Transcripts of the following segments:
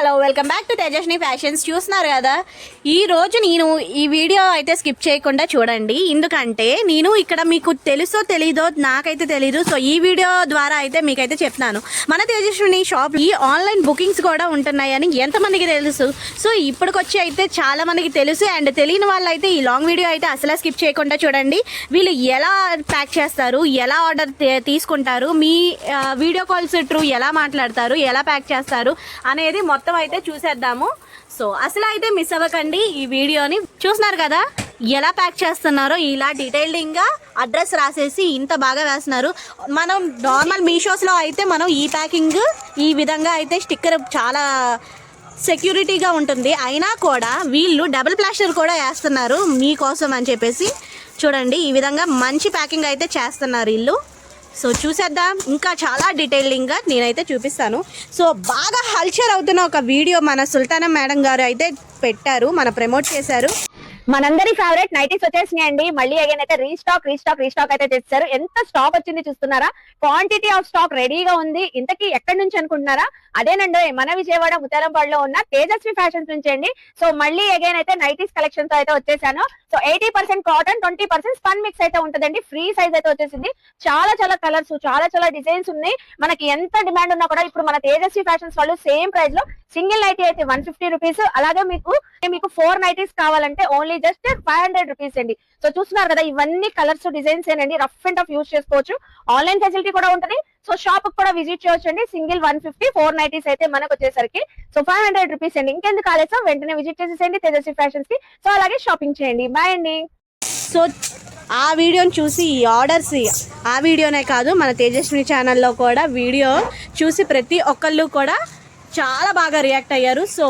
Hello welcome back to Tejasni fashions. చూస్తున్నారు కదా, ఈ రోజు నేను ఈ వీడియో అయితే స్కిప్ చేయకుండా చూడండి. ఎందుకంటే నేను ఇక్కడ మీకు తెలుసో తెలీదో నాకైతే తెలీదు. సో ఈ వీడియో ద్వారా అయితే మీకైతే చెప్తున్నాను, మన తేజస్విని షాప్ ఈ ఆన్లైన్ బుకింగ్స్ కూడా ఉంటున్నాయని ఎంతమందికి తెలుసు. సో ఇప్పటికొచ్చి అయితే చాలా మందికి తెలుసు. అండ్ తెలియని వాళ్ళు అయితే ఈ లాంగ్ వీడియో అయితే అసలు స్కిప్ చేయకుండా చూడండి. వీళ్ళు ఎలా ప్యాక్ చేస్తారు, ఎలా ఆర్డర్ తీసుకుంటారు, మీ వీడియో కాల్స్ త్రూ ఎలా మాట్లాడతారు, ఎలా ప్యాక్ చేస్తారు అనేది మొత్తం అయితే చూసేద్దాము. సో అసలు అయితే మిస్ అవ్వకండి ఈ వీడియోని. చూస్తున్నారు కదా ఎలా ప్యాక్ చేస్తున్నారో, ఇలా డీటెయిలింగ్గా అడ్రస్ రాసేసి ఇంత బాగా వేస్తున్నారు. మనం నార్మల్ మీషోస్లో అయితే మనం ఈ ప్యాకింగ్ ఈ విధంగా అయితే స్టిక్కర్ చాలా సెక్యూరిటీగా ఉంటుంది. అయినా కూడా వీళ్ళు డబుల్ ప్లాస్టర్ కూడా వేస్తున్నారు మీకోసం అని చెప్పేసి. చూడండి ఈ విధంగా మంచి ప్యాకింగ్ అయితే చేస్తున్నారు వీళ్ళు. సో చూసేద్దాం, ఇంకా చాలా డీటెయిలింగ్గా నేనైతే చూపిస్తాను. సో బాగా హల్చర్ అవుతున్న ఒక వీడియో మన సుల్తానా మేడం గారు అయితే పెట్టారు, ప్రమోట్ చేశారు. మనందరి ఫేవరెట్ నైటీస్ వచ్చేసినాయండి. మళ్ళీ అగైన్ అయితే రీస్టాక్ అయితే తెచ్చారు. ఎంత స్టాక్ వచ్చింది చూస్తున్నారా, క్వాంటిటీ ఆఫ్ స్టాక్ రెడీగా ఉంది. ఇంతకీ ఎక్కడి నుంచి అనుకుంటున్నారా, అదేనండి మన విజయవాడ ముత్యాలంపాడులో ఉన్న తేజస్వి ఫ్యాషన్స్ నుంచి అండి. సో మళ్ళీ అగైన్ అయితే నైటీస్ కలెక్షన్ తో అయితే వచ్చేసాను. సో 80% కాటన్, 20% స్పన్ మిక్స్ అయితే ఉంటుందండి. ఫ్రీ సైజ్ అయితే వచ్చేసింది. చాలా కలర్స్, చాలా డిజైన్స్ ఉన్నాయి. మనకి ఎంత డిమాండ్ ఉన్నా కూడా ఇప్పుడు మన తేజస్వి ఫ్యాషన్స్ వాళ్ళు సేమ్ ప్రైస్ లో సింగిల్ నైటీ అయితే 150 రూపీస్, అలాగే మీకు 4 నైటీస్ కావాలంటే ఓన్లీ జస్ట్ 500 రూపీస్ అండి. సో చూస్తున్నారు కదా, ఇవన్నీ కలర్స్ డిజైన్స్ ఏనండి. రఫ్ అండ్ టఫ్ యూజ్ చేసుకోవచ్చు. ఆన్లైన్ ఫెసిలిటీ కూడా ఉంటుంది. సో షాప్ కూడా విజిట్ చేయొచ్చు అండి. సింగిల్ 150, 4 నైటీస్ అయితే మనకు వచ్చేసరికి సో 500 రూపీస్ అండి. ఇంకెందుకు ఆలస్యం, వెంటనే విజిట్ చేసేసేయండి తేజస్వి ఫ్యాషన్స్ కి. సో అలాగే షాపింగ్ చేయండి. బాయ్ అండి. సో ఆ వీడియోని చూసి ఈ ఆర్డర్స్, ఆ వీడియోనే కాదు మన తేజస్విని ఛానల్లో కూడా వీడియో చూసి ప్రతి ఒక్కళ్ళు కూడా చాలా బాగా రియాక్ట్ అయ్యారు. సో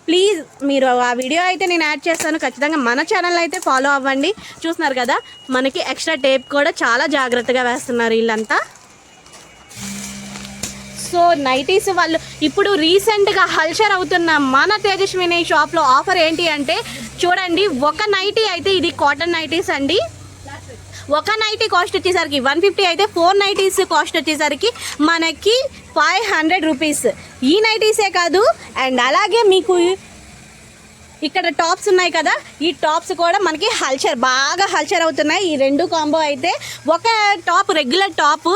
ప్లీజ్ మీరు ఆ వీడియో అయితే నేను యాడ్ చేస్తాను, ఖచ్చితంగా మన ఛానల్ అయితే ఫాలో అవ్వండి. చూస్తున్నారు కదా, మనకి ఎక్స్ట్రా టేప్ కూడా చాలా జాగ్రత్తగా వేస్తున్నారు వీళ్ళంతా. సో నైటీస్ వాళ్ళు ఇప్పుడు రీసెంట్గా హల్చర్ అవుతున్న మన తేజస్విని షాప్లో ఆఫర్ ఏంటి అంటే చూడండి, ఒక నైటీ అయితే ఇది కాటన్ నైటీస్ అండి. ఒక నైటీ కాస్ట్ వచ్చేసరికి 150 అయితే 4 నైటీస్ కాస్ట్ వచ్చేసరికి మనకి 500 రూపీస్. ఈ నైటీసే కాదు, అండ్ అలాగే మీకు ఇక్కడ టాప్స్ ఉన్నాయి కదా, ఈ టాప్స్ కూడా మనకి బాగా హల్చర్ అవుతున్నాయి. ఈ రెండు కాంబో అయితే ఒక top regular top.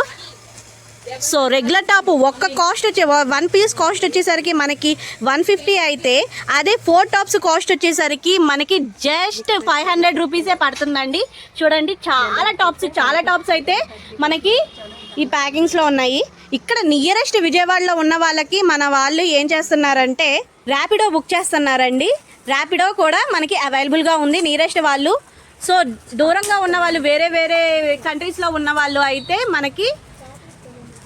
So regular top ఒక్క కాస్ట్ 1 పీస్ కాస్ట్ వచ్చేసరికి మనకి 150 అయితే అదే 4 టాప్స్ కాస్ట్ వచ్చేసరికి మనకి జస్ట్ 500 రూపీసే పడుతుందండి. చూడండి చాలా టాప్స్ అయితే మనకి ఈ ప్యాకింగ్స్లో ఉన్నాయి. ఇక్కడ నియరెస్ట్ విజయవాడలో ఉన్న వాళ్ళకి మన వాళ్ళు ఏం చేస్తున్నారంటే ర్యాపిడో బుక్ చేస్తున్నారండి. ర్యాపిడో కూడా మనకి అవైలబుల్గా ఉంది నియరెస్ట్ వాళ్ళు. సో దూరంగా ఉన్న వాళ్ళు, వేరే కంట్రీస్లో ఉన్న వాళ్ళు అయితే మనకి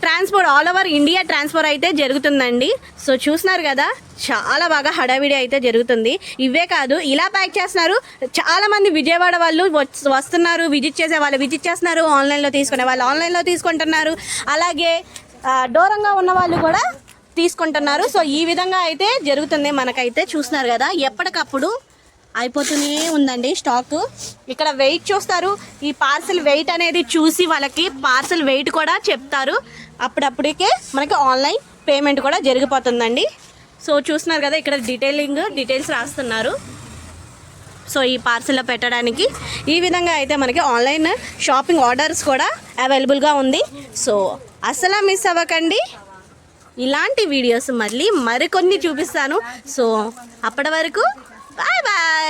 transport all over India transfer అయితే జరుగుతుందండి. సో చూస్తున్నారు కదా, చాలా బాగా హడావిడి అయితే జరుగుతుంది. ఇవే కాదు, ఇలా ప్యాక్ చేస్తున్నారు. చాలామంది విజయవాడ వాళ్ళు వస్తున్నారు, విజిట్ చేసే వాళ్ళు విజిట్ చేస్తున్నారు, ఆన్లైన్లో తీసుకునే వాళ్ళు ఆన్లైన్లో తీసుకుంటున్నారు, అలాగే దూరంగా ఉన్న వాళ్ళు కూడా తీసుకుంటున్నారు. సో ఈ విధంగా అయితే జరుగుతుంది మనకైతే. చూస్తున్నారు కదా, ఎప్పటికప్పుడు అయిపోతూనే ఉందండి స్టాక్. ఇక్కడ వెయిట్ చూస్తారు, ఈ పార్సల్ వెయిట్ అనేది చూసి వాళ్ళకి పార్సల్ వెయిట్ కూడా చెప్తారు. అప్పుడప్పటికే మనకి ఆన్లైన్ పేమెంట్ కూడా జరిగిపోతుందండి. సో చూస్తున్నారు కదా, ఇక్కడ డీటెయిల్స్ రాస్తున్నారు. సో ఈ పార్సల్లో పెట్టడానికి ఈ విధంగా అయితే మనకి ఆన్లైన్ షాపింగ్ ఆర్డర్స్ కూడా అవైలబుల్గా ఉంది. సో అసలు మిస్ అవ్వకండి, ఇలాంటి వీడియోస్ మరికొన్ని చూపిస్తాను. సో అప్పటి వరకు బాయ్ బాయ్.